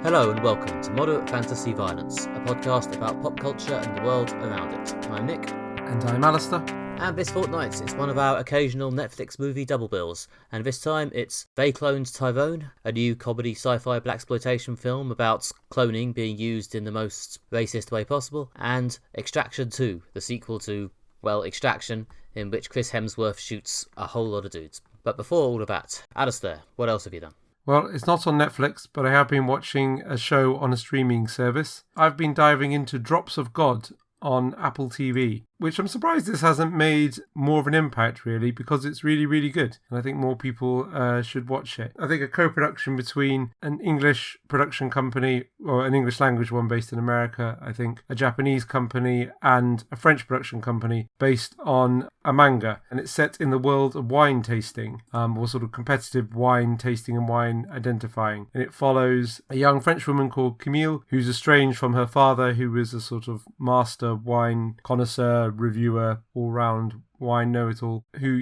Hello and welcome to Moderate Fantasy Violence, a podcast about pop culture and the world around it. I'm Nick. And I'm Alistair. And this fortnight, it's one of our occasional Netflix movie double bills. And this time, it's They Cloned Tyrone, a new comedy sci-fi blaxploitation film about cloning being used in the most racist way possible, and Extraction 2, the sequel to, well, Extraction, in which Chris Hemsworth shoots a whole lot of dudes. But before all of that, Alistair, what else have you done? Well, it's not on Netflix, but I have been watching a show on a streaming service. I've been diving into Drops of God on Apple TV, which I'm surprised this hasn't made more of an impact, really, because it's really, really good. And I think more people should watch it. I think a co-production between an English production company, or an English language one based in America, I think a Japanese company and a French production company based on a manga. And it's set in the world of wine tasting, or sort of competitive wine tasting and wine identifying. And it follows a young French woman called Camille, who's estranged from her father, who is a sort of master wine connoisseur, reviewer, all-round wine know-it-all, who,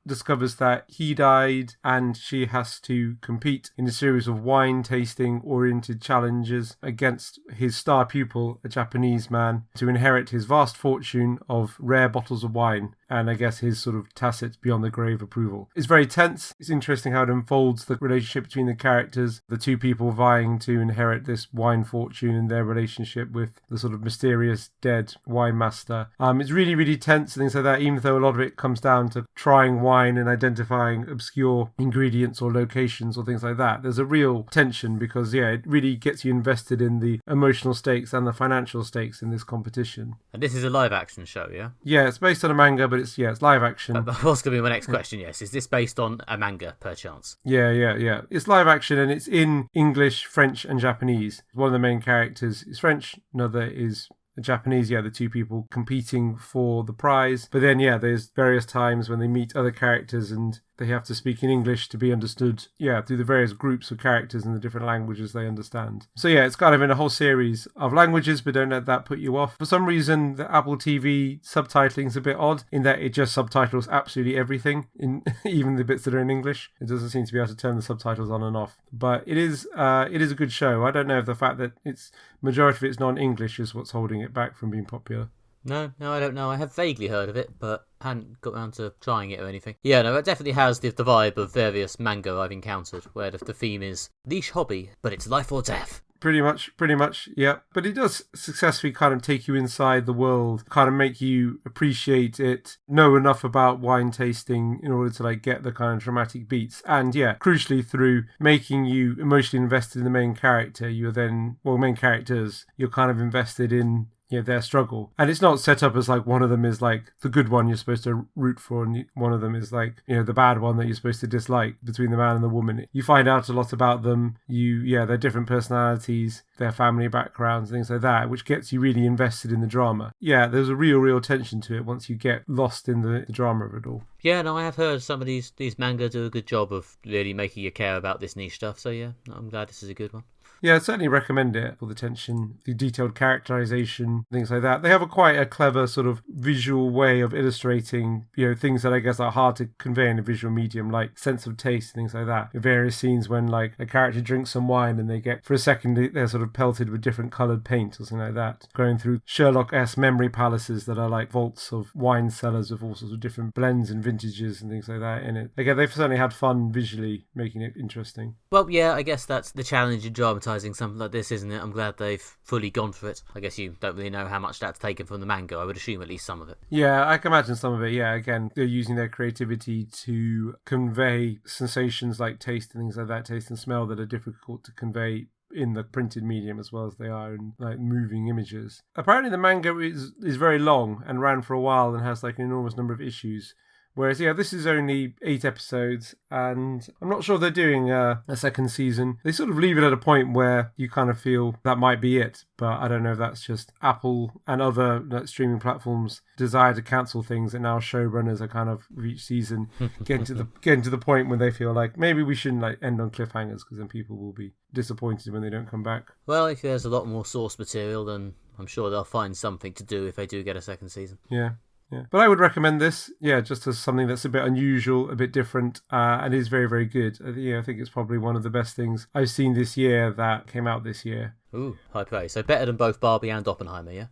discovers that he died and she has to compete in a series of wine tasting oriented challenges against his star pupil, a Japanese man, to inherit his vast fortune of rare bottles of wine and I guess his sort of tacit beyond the grave approval. It's very tense. It's interesting how it unfolds the relationship between the characters, the two people vying to inherit this wine fortune and their relationship with the sort of mysterious dead wine master. It's really, really tense and things like that, even though a lot of it comes down to trying wine and identifying obscure ingredients or locations or things like that. There's a real tension because, it really gets you invested in the emotional stakes and the financial stakes in this competition. And this is a live action show, yeah? Yeah, it's based on a manga, but it's live action. That was going to be my next question, yes. Is this based on a manga, perchance? Yeah. It's live action and it's in English, French and Japanese. One of the main characters is French, another is Japanese, the two people competing for the prize. But then, there's various times when they meet other characters and they have to speak in English to be understood, through the various groups of characters and the different languages they understand. So it's kind of in a whole series of languages, but don't let that put you off. For some reason, the Apple TV subtitling is a bit odd in that it just subtitles absolutely everything, in even the bits that are in English. It doesn't seem to be able to turn the subtitles on and off. But it is a good show. I don't know if the fact that it's majority of it's non-English is what's holding it back from being popular. No, I don't know. I have vaguely heard of it, but hadn't got around to trying it or anything. Yeah, no, it definitely has the vibe of various manga I've encountered, where the theme is niche hobby, but it's life or death. Pretty much, yeah. But it does successfully kind of take you inside the world, kind of make you appreciate it, know enough about wine tasting in order to get the kind of dramatic beats. And crucially through making you emotionally invested in the main character, main characters, you're kind of invested in their struggle. And it's not set up as one of them is the good one you're supposed to root for and one of them is the bad one that you're supposed to dislike between the man and the woman. You find out a lot about them, their different personalities, their family backgrounds, things like that, which gets you really invested in the drama. There's a real tension to it once you get lost in the drama of it all. Yeah, no, I have heard some of these manga do a good job of really making you care about this niche stuff, so I'm glad this is a good one. Yeah, I'd certainly recommend it for the tension, the detailed characterization, things like that. They have quite a clever sort of visual way of illustrating, things that I guess are hard to convey in a visual medium, like sense of taste, things like that. In various scenes when a character drinks some wine and they get, for a second, they're sort of pelted with different coloured paint or something like that. Going through Sherlock-esque memory palaces that are like vaults of wine cellars with all sorts of different blends and vintages and things like that in it. Again, they've certainly had fun visually making it interesting. Well, I guess that's the challenge in dramatising something like this, isn't it? I'm glad they've fully gone for it. I guess you don't really know how much that's taken from the manga. I would assume at least some of it. Yeah, I can imagine some of it. Yeah, again, they're using their creativity to convey sensations like taste and things like that, taste and smell that are difficult to convey in the printed medium as well as they are in moving images. Apparently the manga is very long and ran for a while and has an enormous number of issues. Whereas, this is only 8 episodes, and I'm not sure they're doing a second season. They sort of leave it at a point where you kind of feel that might be it, but I don't know if that's just Apple and other streaming platforms' desire to cancel things, and now showrunners are kind of, with each season, getting to the point when they feel like maybe we shouldn't end on cliffhangers, because then people will be disappointed when they don't come back. Well, if there's a lot more source material, then I'm sure they'll find something to do if they do get a second season. Yeah. Yeah. But I would recommend this, just as something that's a bit unusual, a bit different, and is very, very good. I think it's probably one of the best things I've seen this year that came out this year. Ooh, high praise. So better than both Barbie and Oppenheimer, yeah?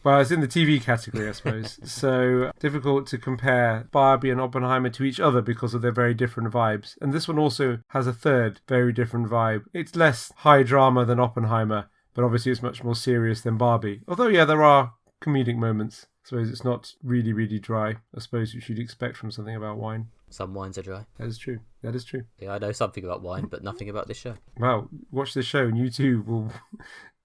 Well, it's in the TV category, I suppose. So difficult to compare Barbie and Oppenheimer to each other because of their very different vibes. And this one also has a third very different vibe. It's less high drama than Oppenheimer, but obviously it's much more serious than Barbie. Although, there are comedic moments. I suppose it's not really, really dry. I suppose you should expect from something about wine. Some wines are dry. That is true. Yeah, I know something about wine, but nothing about this show. Well, watch this show and you too will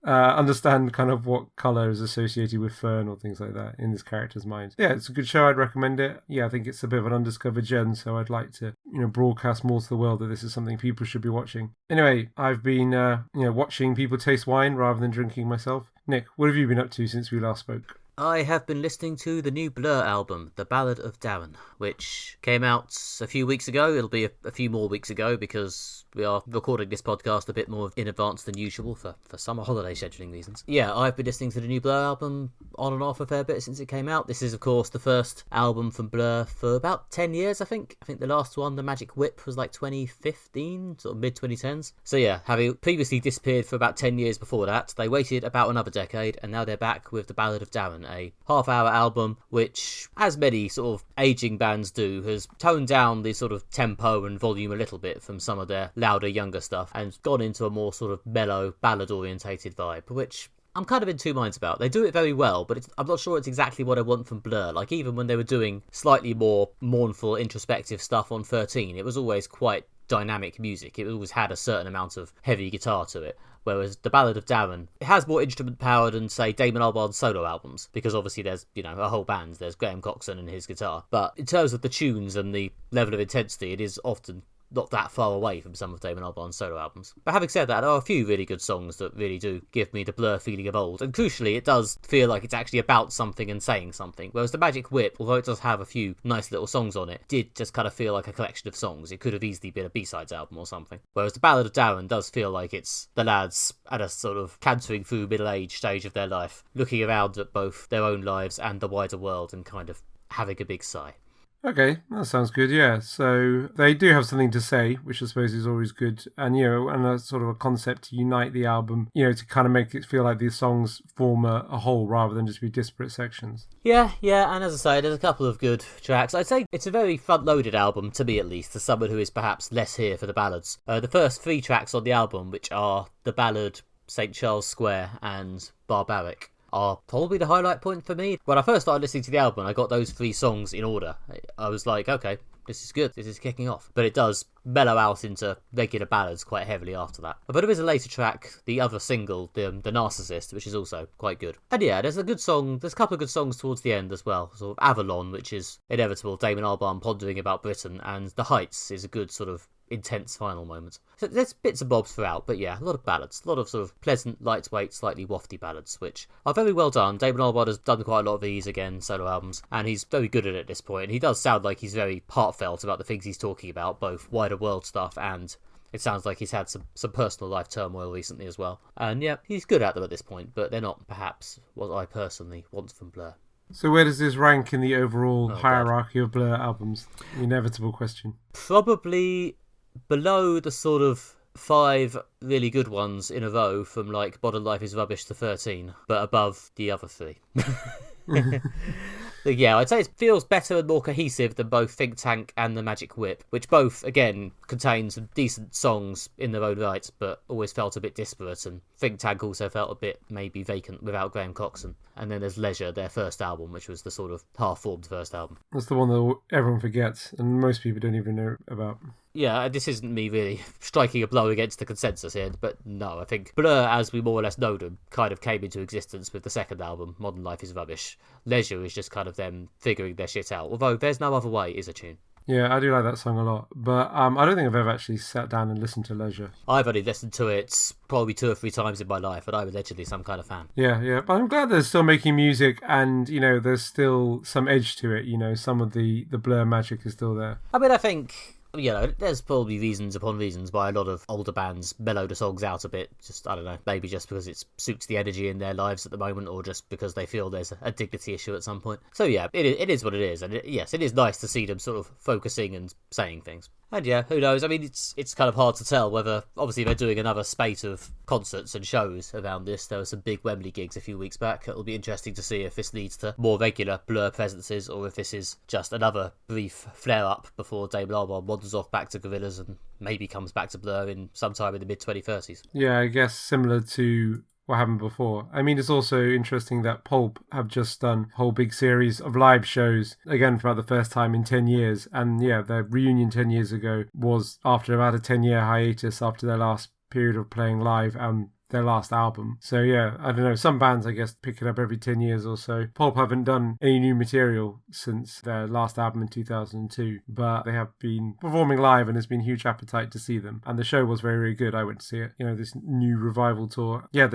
understand kind of what colour is associated with fern or things like that in this character's mind. Yeah, it's a good show. I'd recommend it. Yeah, I think it's a bit of an undiscovered gem, so I'd like to, broadcast more to the world that this is something people should be watching. Anyway, I've been, watching people taste wine rather than drinking myself. Nick, what have you been up to since we last spoke? I have been listening to the new Blur album, The Ballad of Darren, which came out a few weeks ago. It'll be a few more weeks ago because we are recording this podcast a bit more in advance than usual for summer holiday scheduling reasons. Yeah, I've been listening to the new Blur album on and off a fair bit since it came out. This is, of course, the first album from Blur for about 10 years, I think. I think the last one, The Magic Whip, was like 2015, sort of mid-2010s. So yeah, having previously disappeared for about 10 years before that, they waited about another decade, and now they're back with The Ballad of Darren, a half-hour album which, as many sort of aging bands do, has toned down the sort of tempo and volume a little bit from some of their louder, younger stuff and gone into a more sort of mellow, ballad-orientated vibe, which I'm kind of in two minds about. They do it very well, but I'm not sure it's exactly what I want from Blur. Like, even when they were doing slightly more mournful, introspective stuff on 13, it was always quite dynamic music. It always had a certain amount of heavy guitar to it. Whereas The Ballad of Darren, it has more instrument power than, say, Damon Albarn's solo albums, because obviously there's, a whole band. There's Graham Coxon and his guitar. But in terms of the tunes and the level of intensity, it is often not that far away from some of Damon Albarn's solo albums. But having said that, there are a few really good songs that really do give me the Blur feeling of old. And crucially, it does feel like it's actually about something and saying something. Whereas The Magic Whip, although it does have a few nice little songs on it, did just kind of feel like a collection of songs. It could have easily been a B-sides album or something. Whereas The Ballad of Darren does feel like it's the lads at a sort of cantering through middle-age stage of their life, looking around at both their own lives and the wider world and kind of having a big sigh. Okay, that sounds good, yeah. So they do have something to say, which I suppose is always good. And, and a sort of a concept to unite the album, to kind of make it feel like these songs form a whole rather than just be disparate sections. Yeah, and as I say, there's a couple of good tracks. I'd say it's a very front-loaded album, to me at least, to someone who is perhaps less here for the ballads. The first 3 tracks on the album, which are the ballad St. Charles Square and Barbaric, are probably the highlight point for me. When I first started listening to the album, I got those 3 songs in order. I was like, okay, this is good, this is kicking off. But it does mellow out into regular ballads quite heavily after that. But there is a later track, the other single, the Narcissist, which is also quite good. And yeah, there's a couple of good songs towards the end as well. Sort of Avalon, which is inevitable, Damon Albarn pondering about Britain, and The Heights is a good sort of intense final moment. So there's bits and bobs throughout, but yeah, a lot of ballads, a lot of sort of pleasant, lightweight, slightly wafty ballads, which are very well done. Damon Albarn has done quite a lot of these, again, solo albums, and he's very good at it at this point. He does sound like he's very heartfelt about the things he's talking about, both wider world stuff and it sounds like he's had some personal life turmoil recently as well. And yeah, he's good at them at this point, but they're not perhaps what I personally want from Blur. So where does this rank in the overall hierarchy of Blur albums? The inevitable question. Probably below the sort of 5 really good ones in a row from like Modern Life is Rubbish to 13, but above the other 3. Yeah, I'd say it feels better and more cohesive than both Think Tank and The Magic Whip, which both, again, contain some decent songs in their own right, but always felt a bit disparate, and Think Tank also felt a bit maybe vacant without Graham Coxon. And then there's Leisure, their first album, which was the sort of half-formed first album. That's the one that everyone forgets, and most people don't even know about. Yeah, this isn't me really striking a blow against the consensus here, but no, I think Blur, as we more or less know them, kind of came into existence with the second album, Modern Life is Rubbish. Leisure is just kind of them figuring their shit out, although There's No Other Way is a tune. Yeah, I do like that song a lot, but I don't think I've ever actually sat down and listened to Leisure. I've only listened to it probably 2 or 3 times in my life, and I'm allegedly some kind of fan. Yeah, but I'm glad they're still making music, and, there's still some edge to it, some of the Blur magic is still there. I mean, I think there's probably reasons upon reasons why a lot of older bands mellow the songs out a bit. Just, I don't know, maybe just because it suits the energy in their lives at the moment, or just because they feel there's a dignity issue at some point. So yeah, it is what it is, and yes, it is nice to see them sort of focusing and saying things. And yeah, who knows? I mean, it's kind of hard to tell whether, obviously, they're doing another spate of concerts and shows around this. There were some big Wembley gigs a few weeks back. It'll be interesting to see if this leads to more regular Blur presences, or if this is just another brief flare-up before Dame Lama wanders off back to Gorillaz and maybe comes back to Blur in sometime in the mid-2030s. Yeah, I guess similar to what happened before. I mean, it's also interesting that Pulp have just done a whole big series of live shows, again, for the first time in 10 years. And yeah, their reunion 10 years ago was after about a 10-year hiatus after their last period of playing live and their last album. So yeah, I don't know, some bands I guess pick it up every 10 years or so. Pulp haven't done any new material since their last album in 2002, but they have been performing live and there's been huge appetite to see them, and the show was very, very good. I went to see it, this new revival tour. Yeah,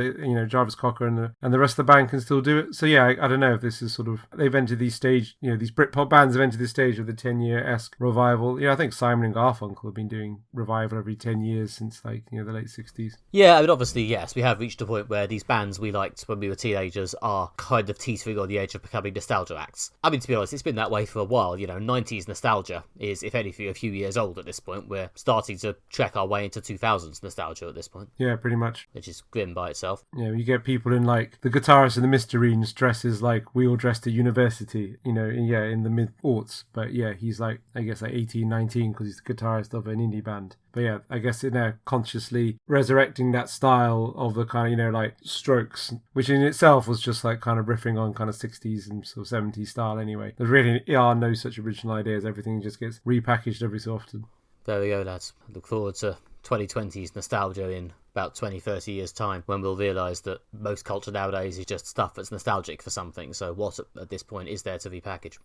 Jarvis Cocker and the rest of the band can still do it. So yeah, I don't know if this is sort of, they've entered these stage, these Britpop bands have entered this stage of the 10-year-esque revival. I think Simon and Garfunkel have been doing revival every 10 years since the late 60s. Yeah, I mean, obviously, yes, we have reached a point where these bands we liked when we were teenagers are kind of teetering on the edge of becoming nostalgia acts. I mean, to be honest, it's been that way for a while. 90s nostalgia is, if anything, a few years old at this point. We're starting to trek our way into 2000s nostalgia at this point. Yeah, pretty much. Which is grim by itself. Yeah, you get people in, like, the guitarist in the Mysterines dresses like we all dressed at university, in the mid-aughts. But yeah, he's like, I guess, like 18, 19 because he's the guitarist of an indie band. But yeah, I guess they're consciously resurrecting that style of the kind of, like Strokes, which in itself was just like kind of riffing on kind of 60s and sort of 70s style anyway. There really are no such original ideas. Everything just gets repackaged every so often. There we go, lads. I look forward to 2020's nostalgia in about 20, 30 years' time, when we'll realise that most culture nowadays is just stuff that's nostalgic for something. So what, at this point, is there to repackage?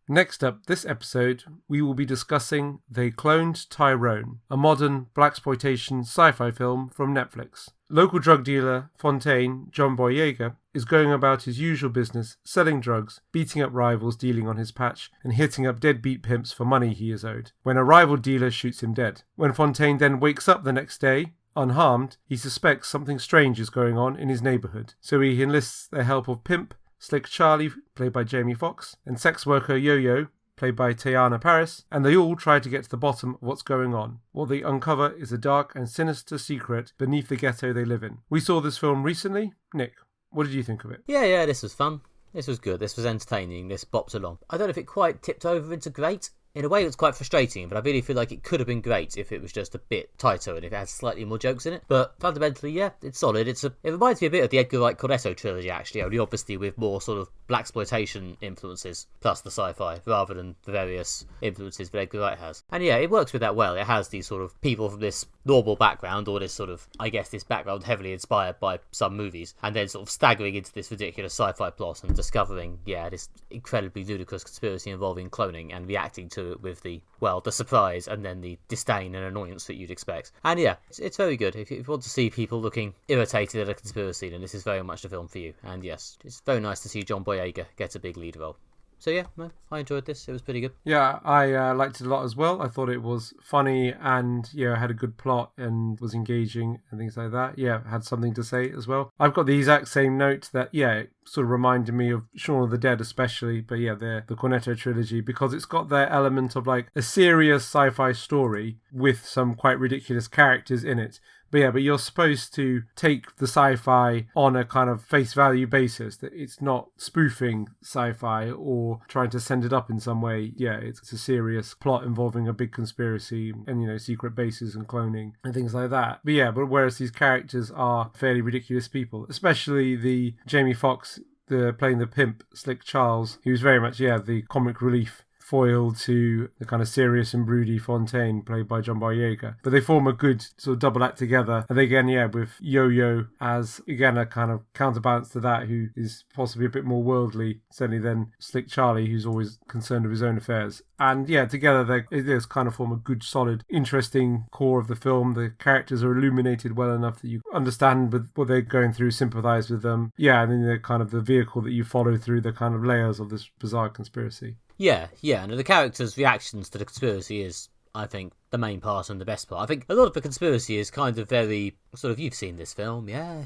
Next up, this episode, we will be discussing They Cloned Tyrone, a modern blaxploitation sci-fi film from Netflix. Local drug dealer Fontaine, John Boyega, is going about his usual business, selling drugs, beating up rivals dealing on his patch, and hitting up deadbeat pimps for money he is owed, when a rival dealer shoots him dead. When Fontaine then wakes up the next day, unharmed, he suspects something strange is going on in his neighbourhood, so he enlists the help of pimp Slick Charlie, played by Jamie Foxx, and sex worker Yo-Yo, played by Teyana Paris, and they all try to get to the bottom of what's going on. What they uncover is a dark and sinister secret beneath the ghetto they live in. We saw this film recently. Nick, what did you think of it? Yeah, this was fun. This was good. This was entertaining. This bopped along. I don't know if it quite tipped over into great. In a way, it was quite frustrating, but I really feel like it could have been great if it was just a bit tighter and if it had slightly more jokes in it. But fundamentally, yeah, it's solid. It reminds me a bit of the Edgar Wright Cornetto trilogy, actually, only obviously with more sort of blaxploitation influences plus the sci-fi, rather than the various influences that Edgar Wright has. And yeah, it works with that well. It has these sort of people from this normal background, or this sort of, I guess, this background heavily inspired by some movies, and then sort of staggering into this ridiculous sci-fi plot and discovering, this incredibly ludicrous conspiracy involving cloning and reacting to it with the surprise and then the disdain and annoyance that you'd expect. And yeah, it's very good. If you want to see people looking irritated at a conspiracy, then this is very much the film for you. And yes, it's very nice to see John Boyega get a big lead role. So yeah, no, I enjoyed this. It was pretty good. Yeah, I liked it a lot as well. I thought it was funny and had a good plot and was engaging and things like that. Yeah, had something to say as well. I've got the exact same note that it sort of reminded me of Shaun of the Dead especially, but the Cornetto trilogy, because it's got that element of like a serious sci-fi story with some quite ridiculous characters in it. But you're supposed to take the sci-fi on a kind of face value basis, that it's not spoofing sci-fi or trying to send it up in some way. Yeah, it's a serious plot involving a big conspiracy and, secret bases and cloning and things like that. But whereas these characters are fairly ridiculous people, especially the Jamie Foxx, playing the pimp, Slick Charles, he was very much, the comic relief foil to the kind of serious and broody Fontaine, played by John Boyega. But they form a good sort of double act together. And again, with Yo-Yo as, again, a kind of counterbalance to that, who is possibly a bit more worldly, certainly than Slick Charlie, who's always concerned with his own affairs. And together they kind of form a good, solid, interesting core of the film. The characters are illuminated well enough that you understand with what they're going through, sympathise with them. And then they're kind of the vehicle that you follow through the kind of layers of this bizarre conspiracy. Yeah, and the characters' reactions to the conspiracy is, I think, the main part and the best part. I think a lot of the conspiracy is kind of very sort of, you've seen this film, yeah,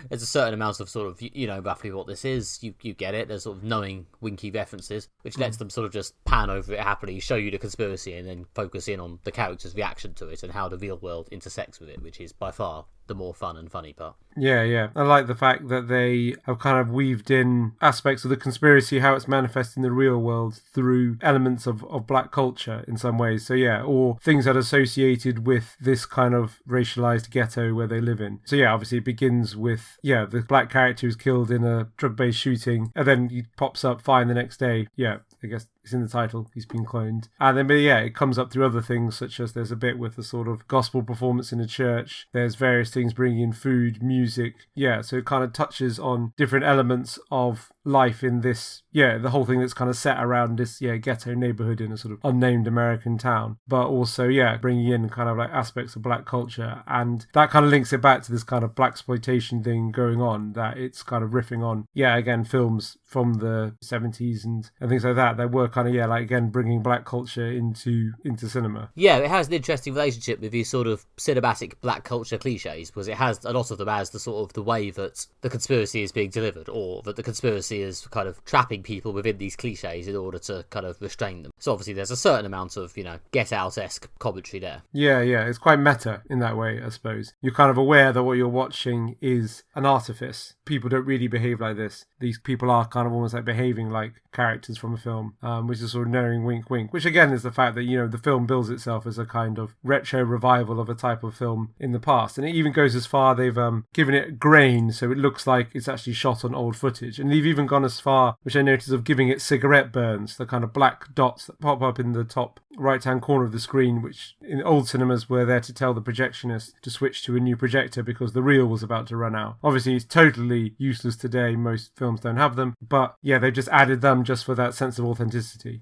there's a certain amount of sort of, roughly what this is. You get it. There's sort of knowing winky references, which lets them sort of just pan over it happily, show you the conspiracy, and then focus in on the character's reaction to it and how the real world intersects with it, which is by far the more fun and funny part. Yeah. I like the fact that they have kind of weaved in aspects of the conspiracy, how it's manifest in the real world through elements of black culture in some ways. So yeah, or things that are associated with this kind of racialized ghetto where they live in. So yeah, obviously it begins with, the black character who's killed in a drug-based shooting, and then he pops up fine the next day. Yeah, I guess it's in the title, he's been cloned. And then, it comes up through other things, such as there's a bit with a sort of gospel performance in a church. There's various things bringing in food, music. Yeah, so it kind of touches on different elements of life in this, the whole thing that's kind of set around this, ghetto neighborhood in a sort of unnamed American town. But also, bringing in kind of like aspects of black culture. And that kind of links it back to this kind of blaxploitation thing going on, that it's kind of riffing on, again, films from the 70s and things like that. They were kind of, again, bringing black culture into cinema. Yeah, it has an interesting relationship with these sort of cinematic black culture cliches, because it has a lot of them as the sort of the way that the conspiracy is being delivered, or that the conspiracy is kind of trapping people within these cliches in order to kind of restrain them. So obviously there's a certain amount of, Get Out-esque commentary there. Yeah, it's quite meta in that way, I suppose. You're kind of aware that what you're watching is an artifice. People don't really behave like this. These people are kind of almost like behaving like characters from a film, which is sort of knowing wink wink, which again is the fact that, the film bills itself as a kind of retro revival of a type of film in the past. And it even goes as far, they've given it grain, so it looks like it's actually shot on old footage. And they've even gone as far, which I noticed, of giving it cigarette burns, the kind of black dots that pop up in the top right-hand corner of the screen, which in old cinemas were there to tell the projectionist to switch to a new projector because the reel was about to run out. Obviously, it's totally useless today. Most films don't have them. But they've just added them just for that sense of authenticity.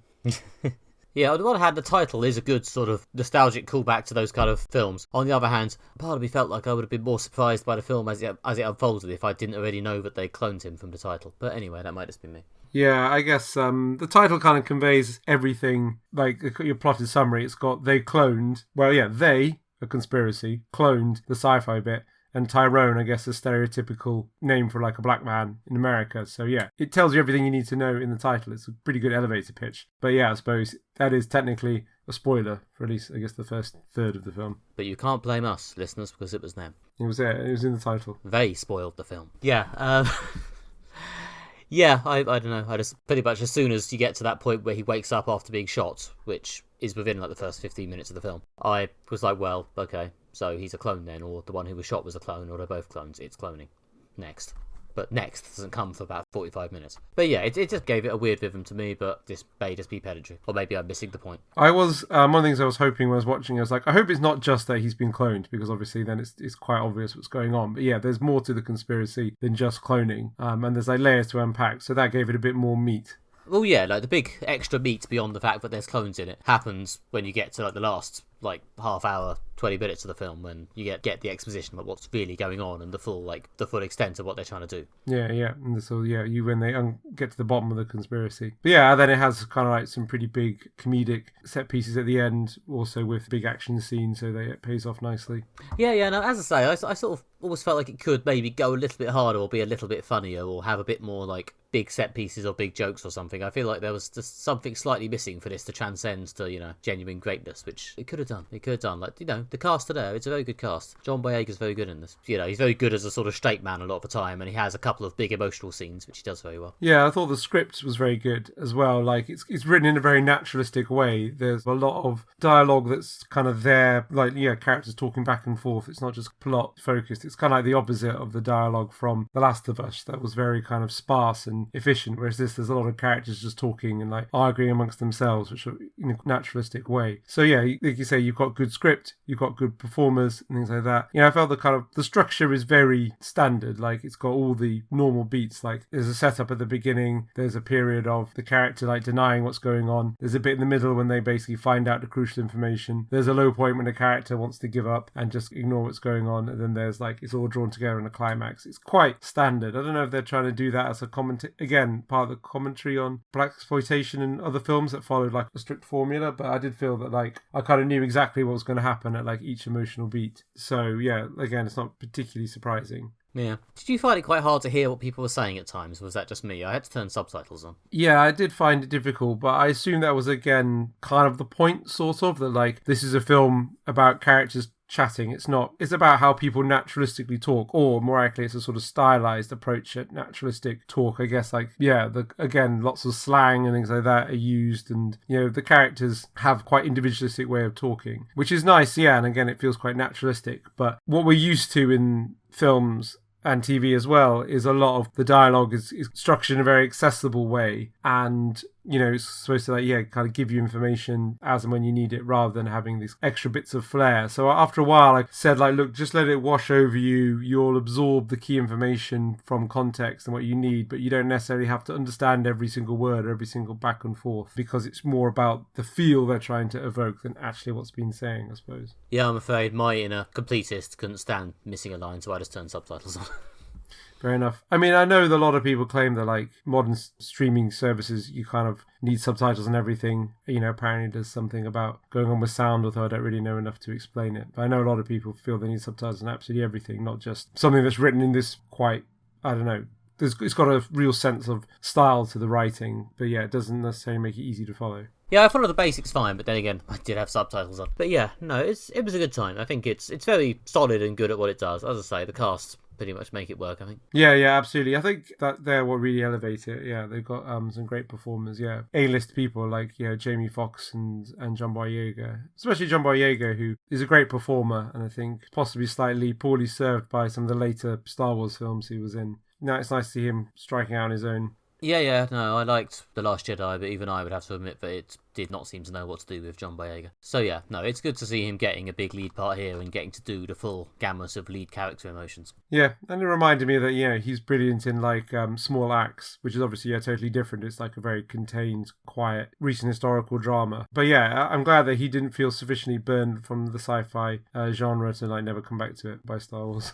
Yeah, on the one hand, the title is a good sort of nostalgic callback to those kind of films. On the other hand, part of me felt like I would have been more surprised by the film as it unfolded if I didn't already know that they cloned him from the title. But anyway, that might just be me. Yeah, I guess the title kind of conveys everything, like your plotted summary. It's got they cloned, they, a conspiracy, cloned the sci-fi bit, and Tyrone, I guess, a stereotypical name for like a black man in America. So it tells you everything you need to know in the title. It's a pretty good elevator pitch. But I suppose that is technically a spoiler for at least, I guess, the first third of the film. But you can't blame us, listeners, because it was them. It was there. It was in the title. They spoiled the film. Yeah, I don't know. I just pretty much, as soon as you get to that point where he wakes up after being shot, which is within like the first 15 minutes of the film, I was like, well, okay, so he's a clone then, or the one who was shot was a clone, or they're both clones. It's cloning. Next. But next doesn't come for about 45 minutes. But it just gave it a weird rhythm to me, but this may just be pedantry. Or maybe I'm missing the point. I was, one of the things I was hoping when I was watching, I was like, I hope it's not just that he's been cloned, because obviously then it's quite obvious what's going on. But there's more to the conspiracy than just cloning. And there's like layers to unpack, so that gave it a bit more meat. Well, like the big extra meat beyond the fact that there's clones in it happens when you get to like the last half hour, 20 minutes of the film, when you get the exposition of what's really going on and the full extent of what they're trying to do. And so you when they get to the bottom of the conspiracy. But then it has kind of like some pretty big comedic set pieces at the end, also with big action scenes, so it pays off nicely. No, as I say, I sort of almost felt like it could maybe go a little bit harder or be a little bit funnier or have a bit more like big set pieces or big jokes or something. I feel like there was just something slightly missing for this to transcend to, genuine greatness, which it could have done. The cast are there. It's a very good cast. John Boyega's very good in this. He's very good as a sort of straight man a lot of the time, and he has a couple of big emotional scenes, which he does very well. Yeah, I thought the script was very good as well. Like, it's written in a very naturalistic way. There's a lot of dialogue that's kind of there, characters talking back and forth. It's not just plot focused. It's kind of like the opposite of the dialogue from The Last of Us that was very kind of sparse and efficient, whereas there's a lot of characters just talking and like arguing amongst themselves, which are in a naturalistic way. So like you say, say, you've got good script, you've got good performers and things like that. I felt the structure is very standard. Like, it's got all the normal beats. Like, there's a setup at the beginning, there's a period of the character like denying what's going on, there's a bit in the middle when they basically find out the crucial information, there's a low point when the character wants to give up and just ignore what's going on, and then there's like, it's all drawn together in a climax. It's quite standard. I don't know if they're trying to do that as a again, part of the commentary on black exploitation and other films that followed like a strict formula, but I did feel that like I kind of knew exactly what was going to happen at like each emotional beat. So yeah, again, it's not particularly surprising. Yeah. Did you find it quite hard to hear what people were saying at times? Was that just me? I had to turn subtitles on. Yeah, I did find it difficult, but I assume that was again kind of the point, sort of, that like this is a film about characters chatting. It's about how people naturalistically talk, or more accurately, it's a sort of stylized approach at naturalistic talk, I guess. Like, yeah, again, lots of slang and things like that are used, and the characters have quite individualistic way of talking, which is nice. Yeah, and again, it feels quite naturalistic. But what we're used to in films and TV as well is a lot of the dialogue is structured in a very accessible way, and it's supposed to kind of give you information as and when you need it, rather than having these extra bits of flair. So after a while I said, like, look, just let it wash over you. You'll absorb the key information from context and what you need, but you don't necessarily have to understand every single word or every single back and forth, because it's more about the feel they're trying to evoke than actually what's been saying, I suppose. Yeah, I'm afraid my inner completist couldn't stand missing a line, so I just turned subtitles on. Fair enough. I mean, I know that a lot of people claim that like modern streaming services, you kind of need subtitles and everything. Apparently there's something about going on with sound, although I don't really know enough to explain it. But I know a lot of people feel they need subtitles on absolutely everything, not just something that's written in this quite, I don't know, it's got a real sense of style to the writing. But yeah, it doesn't necessarily make it easy to follow. Yeah, I follow the basics fine, but then again, I did have subtitles on. But yeah, no, it was a good time. I think it's very solid and good at what it does. As I say, the cast pretty much make it work, I think. Yeah, absolutely. I think that they're what really elevate it. Yeah, they've got some great performers. Yeah, A-list people like Jamie Foxx and John Boyega, especially John Boyega, who is a great performer, and I think possibly slightly poorly served by some of the later Star Wars films he was in. Now it's nice to see him striking out on his own. Yeah, no, I liked The Last Jedi, but even I would have to admit that it did not seem to know what to do with John Boyega. So yeah, no, it's good to see him getting a big lead part here and getting to do the full gamut of lead character emotions. Yeah, and it reminded me that, he's brilliant in like Small Axe, which is obviously totally different. It's like a very contained, quiet, recent historical drama. But yeah, I'm glad that he didn't feel sufficiently burned from the sci-fi genre to like never come back to it by Star Wars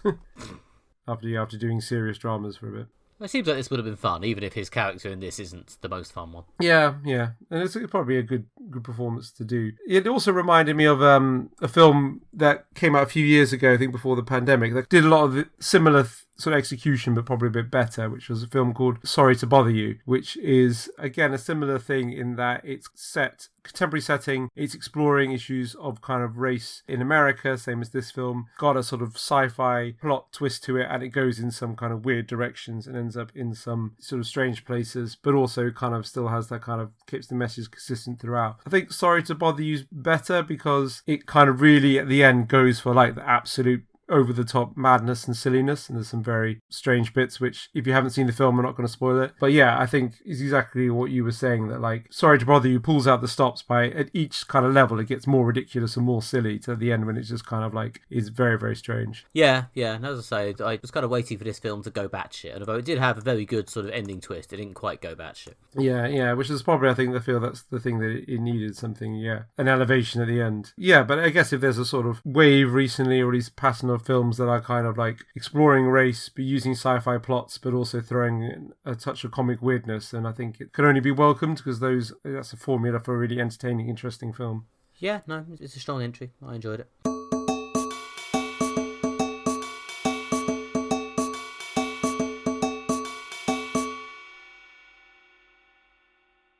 after doing serious dramas for a bit. It seems like this would have been fun, even if his character in this isn't the most fun one. Yeah, and it's probably a good performance to do. It also reminded me of a film that came out a few years ago, I think before the pandemic, that did a lot of similar sort of execution, but probably a bit better, which was a film called Sorry to Bother You, which is, again, a similar thing in that it's set contemporary setting. It's exploring issues of kind of race in America, same as this film. Got a sort of sci-fi plot twist to it, and it goes in some kind of weird directions and ends up in some sort of strange places, but also kind of still has that kind of keeps the message consistent throughout. I think Sorry to Bother You's better because it kind of really at the end goes for like the absolute over-the-top madness and silliness, and there's some very strange bits which, if you haven't seen the film, I'm not going to spoil it. But yeah, I think it's exactly what you were saying, that like Sorry to Bother You pulls out the stops by at each kind of level it gets more ridiculous and more silly to the end when it's just kind of like is very, very strange. Yeah, and as I say, I was kind of waiting for this film to go batshit, and although it did have a very good sort of ending twist, it didn't quite go batshit. Yeah, which is probably, I think, that's the thing that it needed, something, an elevation at the end. Yeah, but I guess if there's a sort of wave recently, or at least pattern of films that are kind of like exploring race but using sci-fi plots but also throwing in a touch of comic weirdness, and I think it can only be welcomed, because that's a formula for a really entertaining, interesting film. Yeah, no, it's a strong entry. I enjoyed it.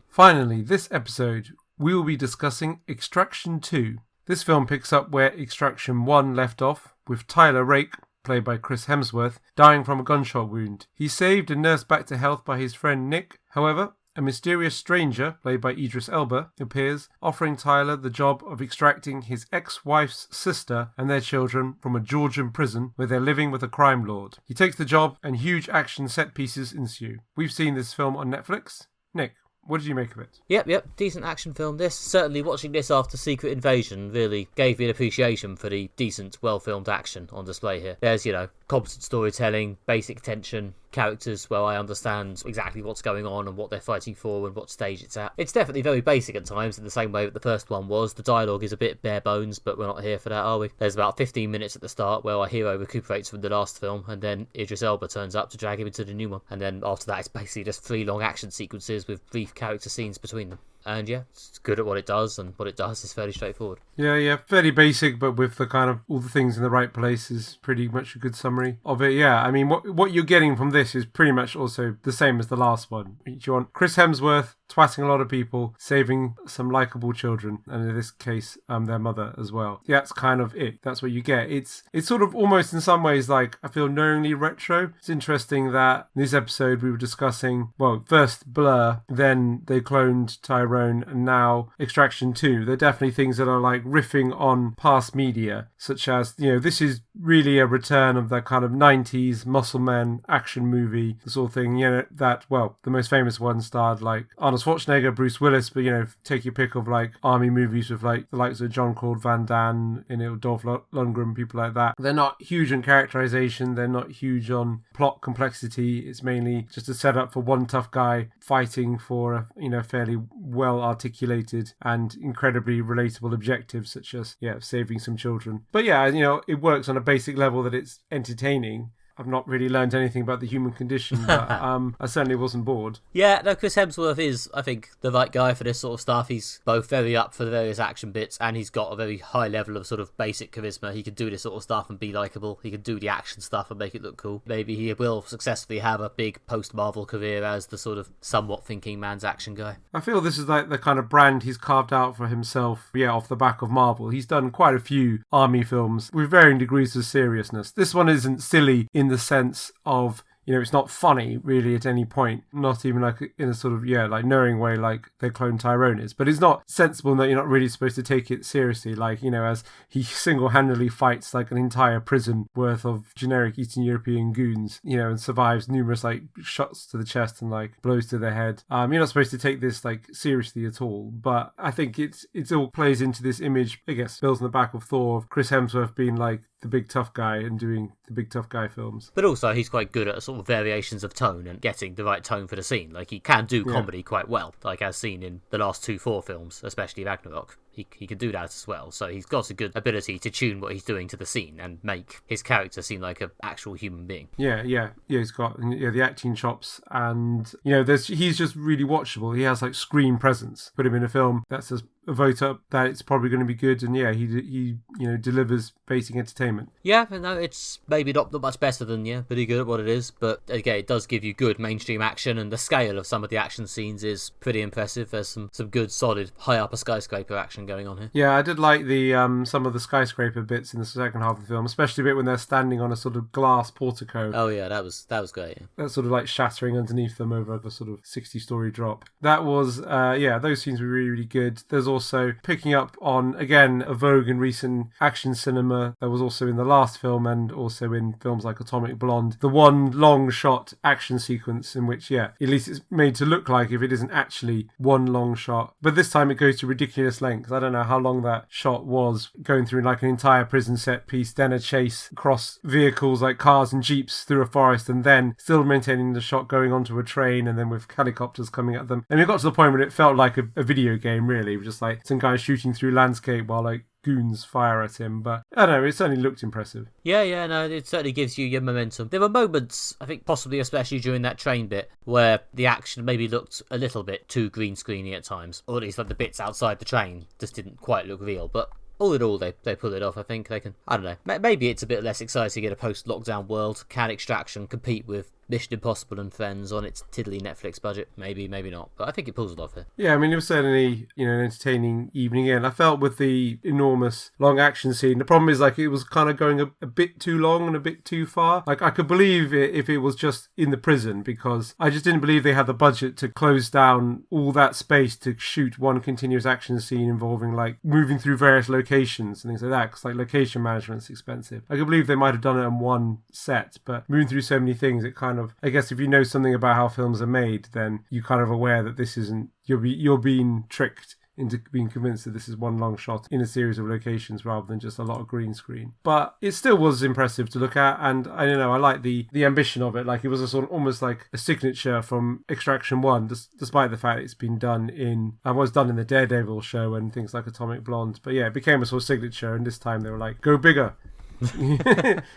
Finally, this episode we will be discussing Extraction 2. This film picks up where Extraction 1 left off, with Tyler Rake, played by Chris Hemsworth, dying from a gunshot wound. He's saved and nursed back to health by his friend Nick. However, a mysterious stranger, played by Idris Elba, appears, offering Tyler the job of extracting his ex-wife's sister and their children from a Georgian prison where they're living with a crime lord. He takes the job and huge action set pieces ensue. We've seen this film on Netflix. Nick, What did you make of it? Yep, decent action film this. Certainly watching this after Secret Invasion really gave me an appreciation for the decent, well-filmed action on display here. There's, competent storytelling, basic tension, characters where I understand exactly what's going on and what they're fighting for and what stage it's at. It's definitely very basic at times in the same way that the first one was. The dialogue is a bit bare bones, but we're not here for that, are we? There's about 15 minutes at the start where our hero recuperates from the last film, and then Idris Elba turns up to drag him into the new one. And then after that, it's basically just 3 long action sequences with brief character scenes between them. And yeah, it's good at what it does, and what it does is fairly straightforward. Yeah, fairly basic, but with the kind of all the things in the right place is pretty much a good summary of it. Yeah, I mean, what you're getting from this is pretty much also the same as the last one. You want Chris Hemsworth twatting a lot of people, saving some likeable children, and in this case, their mother as well. Yeah, that's kind of it. That's what you get. It's sort of almost in some ways like, I feel, knowingly retro. It's interesting that in this episode we were discussing, well, first Blur, then They Cloned Tyrone, and now Extraction 2. They're definitely things that are like riffing on past media, such as, this is really a return of that kind of 90s muscle man action movie, the sort of thing, that, well, the most famous one starred like Arnold Schwarzenegger, Bruce Willis, but take your pick of like army movies with like the likes of Jean-Claude Van Damme, Dolph Lundgren, people like that. They're not huge on characterization, they're not huge on plot complexity. It's mainly just a setup for one tough guy fighting for a fairly well articulated and incredibly relatable objective, such as saving some children. But it works on a basic level that it's entertaining. I've not really learned anything about the human condition, but I certainly wasn't bored. Yeah, no, Chris Hemsworth is, I think, the right guy for this sort of stuff. He's both very up for the various action bits, and he's got a very high level of sort of basic charisma. He can do this sort of stuff and be likeable. He can do the action stuff and make it look cool. Maybe he will successfully have a big post-Marvel career as the sort of somewhat thinking man's action guy. I feel this is like the kind of brand he's carved out for himself, off the back of Marvel. He's done quite a few army films with varying degrees of seriousness. This one isn't silly in the sense of, it's not funny really at any point, not even like in a sort of, like knowing way like They Cloned Tyrone is, but it's not sensible that you're not really supposed to take it seriously, like, as he single-handedly fights like an entire prison worth of generic Eastern European goons, and survives numerous like shots to the chest and like blows to the head. You're not supposed to take this like seriously at all, but I think it all plays into this image, I guess, builds on the back of Thor, of Chris Hemsworth being like the big tough guy and doing the big tough guy films. But also he's quite good at sort of variations of tone and getting the right tone for the scene. Like he can do comedy quite well, like as seen in the last 2 Thor films, especially Ragnarok. He can do that as well. So he's got a good ability to tune what he's doing to the scene and make his character seem like an actual human being. Yeah. He's got the acting chops, and he's just really watchable. He has like screen presence. Put him in a film that's a vote up that it's probably going to be good, and he delivers basic entertainment. Yeah, no, it's maybe not much better than pretty good at what it is, but again, it does give you good mainstream action, and the scale of some of the action scenes is pretty impressive. There's some good solid high up a skyscraper action going on here. Yeah, I did like the some of the skyscraper bits in the second half of the film, especially the bit when they're standing on a sort of glass portico. Oh yeah, that was great. Yeah. That's sort of like shattering underneath them over a sort of 60-story drop. That was those scenes were really, really good. There's also picking up on, again, a vogue in recent action cinema that was also in the last film and also in films like Atomic Blonde, the one long shot action sequence in which, at least it's made to look like if it isn't actually one long shot. But this time it goes to ridiculous lengths. I don't know how long that shot was, going through like an entire prison set piece, then a chase across vehicles like cars and jeeps through a forest, and then still maintaining the shot going onto a train, and then with helicopters coming at them. And it got to the point where it felt like a video game, really, just like some guy shooting through landscape while like goons fire at him. But I don't know, it certainly looked impressive. Yeah, no, it certainly gives you your momentum. There were moments, I think possibly especially during that train bit, where the action maybe looked a little bit too green screeny at times, or at least like the bits outside the train just didn't quite look real. But all in all, they pull it off. I think they can. I don't know. Maybe it's a bit less exciting in a post-lockdown world. Can Extraction compete with Mission Impossible and Friends on its tiddly Netflix budget? Maybe not. But I think it pulls it off here. Yeah, I mean, it was certainly, an entertaining evening in. I felt with the enormous long action scene, the problem is, like, it was kind of going a bit too long and a bit too far. Like, I could believe it if it was just in the prison, because I just didn't believe they had the budget to close down all that space to shoot one continuous action scene involving, like, moving through various locations and things like that, because, like, location management's expensive. I could believe they might have done it in one set, but moving through so many things, it kind of of, I guess if you know something about how films are made, then you're kind of aware that this isn't, you're being tricked into being convinced that this is one long shot in a series of locations rather than just a lot of green screen. But it still was impressive to look at, and I don't know, I like the ambition of it. Like, it was a sort of almost like a signature from Extraction 1, despite the fact it's been done in, and was done in the Daredevil show and things like Atomic Blonde. But yeah, it became a sort of signature, and this time they were like, go bigger.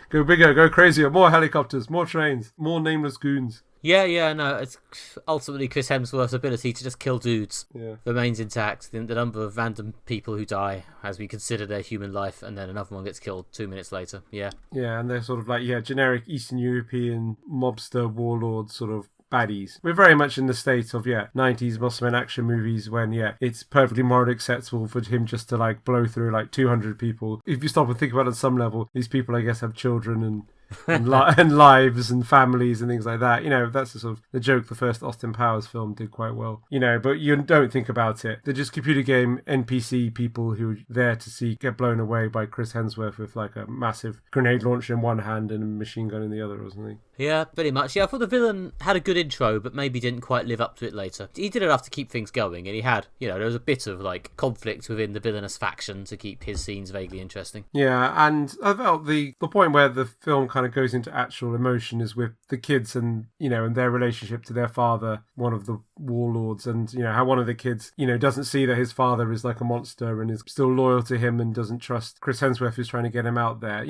Go bigger, go crazier, more helicopters, more trains, more nameless goons. Yeah, no, it's ultimately Chris Hemsworth's ability to just kill dudes remains intact. The number of random people who die as we consider their human life, and then another one gets killed 2 minutes later. Yeah, and they're sort of like, generic Eastern European mobster warlord sort of baddies. We're very much in the state of 90s muscle action movies when it's perfectly morally acceptable for him just to like blow through like 200 people. If you stop and think about it on some level, these people I guess have children and lives and families and things like that. That's the sort of the joke the first Austin Powers film did quite well. But you don't think about it. They're just computer game NPC people who are there to see get blown away by Chris Hemsworth with like a massive grenade launcher in one hand and a machine gun in the other or something. Yeah, pretty much. Yeah, I thought the villain had a good intro, but maybe didn't quite live up to it later. He did enough to keep things going, and he had, there was a bit of like conflict within the villainous faction to keep his scenes vaguely interesting. Yeah, and I felt the point where the film kind of goes into actual emotion is with the kids and, and their relationship to their father, one of the warlords, and, how one of the kids, doesn't see that his father is like a monster and is still loyal to him and doesn't trust Chris Hemsworth who's trying to get him out there.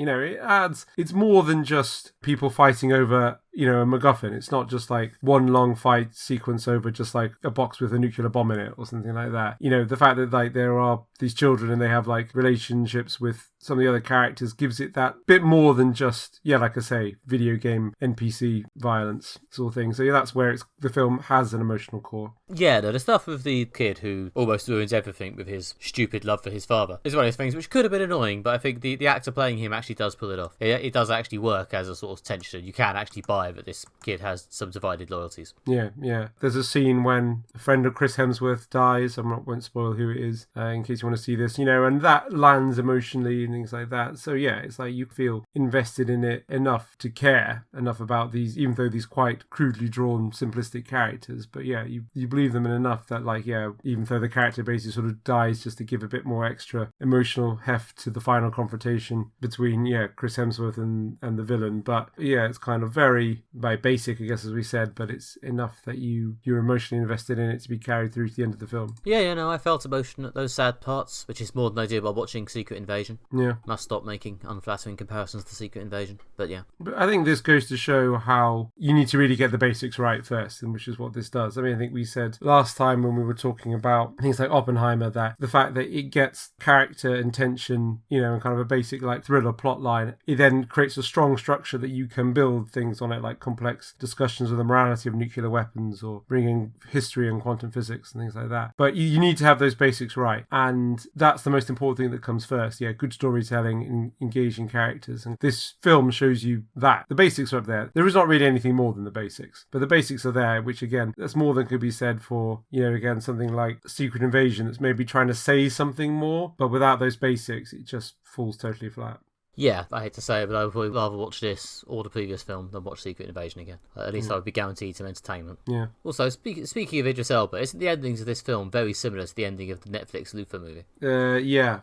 It's more than just people fighting over a MacGuffin. It's not just like one long fight sequence over just like a box with a nuclear bomb in it or something like that. The fact that like there are these children and they have like relationships with some of the other characters gives it that bit more than just, like I say, video game NPC violence sort of thing. So that's where the film has an emotional core. Yeah, the stuff with the kid who almost ruins everything with his stupid love for his father is one of those things which could have been annoying, but I think the actor playing him actually does pull it off. It does actually work as a sort of tension. You can actually buy that this kid has some divided loyalties. Yeah. There's a scene when a friend of Chris Hemsworth dies. Won't spoil who it is in case you want to see this, and that lands emotionally and things like that. So it's like you feel invested in it enough to care enough about these, even though these quite crudely drawn simplistic characters, but you believe them in enough that like even though the character basically sort of dies just to give a bit more extra emotional heft to the final confrontation between Chris Hemsworth and the villain. But it's kind of very basic, I guess, as we said, but it's enough that you're emotionally invested in it to be carried through to the end of the film. I felt emotion at those sad parts, which is more than I did while watching Secret Invasion. Must stop making unflattering comparisons to Secret Invasion, but But I think this goes to show how you need to really get the basics right first, and which is what this does. I mean, I think we said last time when we were talking about things like Oppenheimer that the fact that it gets character and tension, and kind of a basic like thriller plot line, it then creates a strong structure that you can build things on it, like complex discussions of the morality of nuclear weapons or bringing history and quantum physics and things like that. But you need to have those basics right, and that's the most important thing that comes first. Good storytelling and engaging characters, and this film shows you that the basics are up there. There is not really anything more than the basics, but the basics are there, which again, that's more than could be said for again something like Secret Invasion that's maybe trying to say something more, but without those basics it just falls totally flat. Yeah, I hate to say it, but I would probably rather watch this or the previous film than watch Secret Invasion again. At least I would be guaranteed some entertainment. Yeah. Also, speaking of Idris Elba, isn't the endings of this film very similar to the ending of the Netflix Luther movie? Yeah.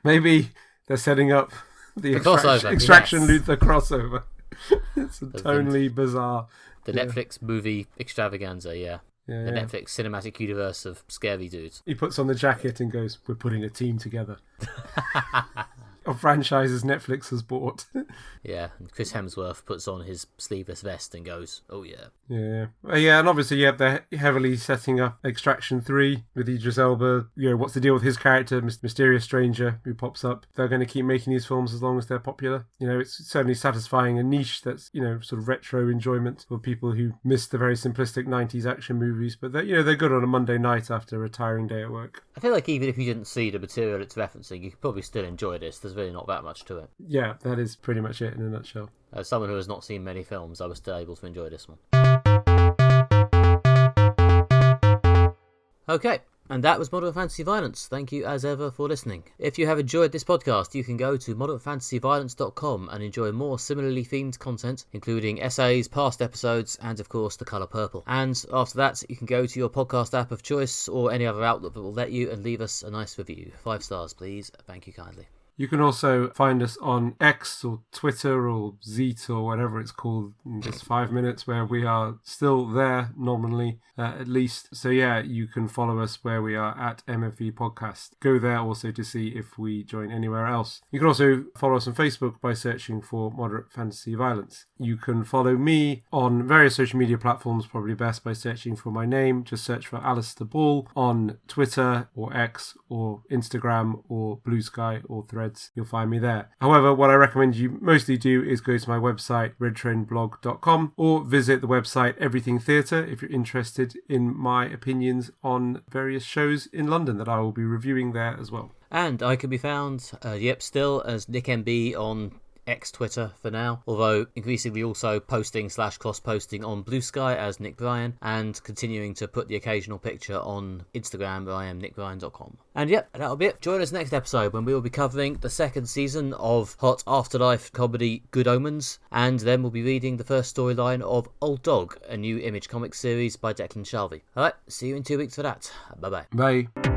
Maybe they're setting up the crossover, Extraction Luther crossover. It's tonally bizarre. The Netflix movie extravaganza, The Netflix cinematic universe of scary dudes. He puts on the jacket and goes, "We're putting a team together." Of franchises Netflix has bought. And Chris Hemsworth puts on his sleeveless vest and goes, "Oh yeah." And obviously, they're heavily setting up Extraction 3 with Idris Elba. What's the deal with his character, Mysterious Stranger, who pops up? They're going to keep making these films as long as they're popular. It's certainly satisfying a niche that's, sort of retro enjoyment for people who miss the very simplistic 90s action movies, but they're good on a Monday night after a tiring day at work. I feel like even if you didn't see the material it's referencing, you could probably still enjoy this. There's really not that much to it. Yeah, that is pretty much it in a nutshell. As someone who has not seen many films, I was still able to enjoy this one. Okay, And that was Modern Fantasy Violence. Thank you as ever for listening. If you have enjoyed this podcast, you can go to modernfantasyviolence.com and enjoy more similarly themed content, including essays, past episodes, and of course The Colour Purple. And after that, you can go to your podcast app of choice or any other outlet that will let you and leave us a nice review. 5 stars, please. Thank you kindly. You can also find us on X or Twitter or Zeet or whatever it's called in just 5 minutes, where we are still there nominally, at least. So yeah, you can follow us where we are at MFV Podcast. Go there also to see if we join anywhere else. You can also follow us on Facebook by searching for Moderate Fantasy Violence. You can follow me on various social media platforms, probably best by searching for my name. Just search for Alistair Ball on Twitter or X or Instagram or Blue Sky or Threads. You'll find me there. However, what I recommend you mostly do is go to my website, redtrainblog.com, or visit the website Everything Theatre if you're interested in my opinions on various shows in London that I will be reviewing there as well. And I can be found, still as Nick MB on X Twitter for now, although increasingly also posting / cross-posting on Blue Sky as Nick Bryan, and continuing to put the occasional picture on Instagram where I am nickbryan.com. And yep, that'll be it. Join us next episode when we will be covering the second season of hot afterlife comedy Good Omens, and then we'll be reading the first storyline of Old Dog, a new Image Comics series by Declan Shalvey. Alright, see you in 2 weeks for that. Bye-bye. Bye.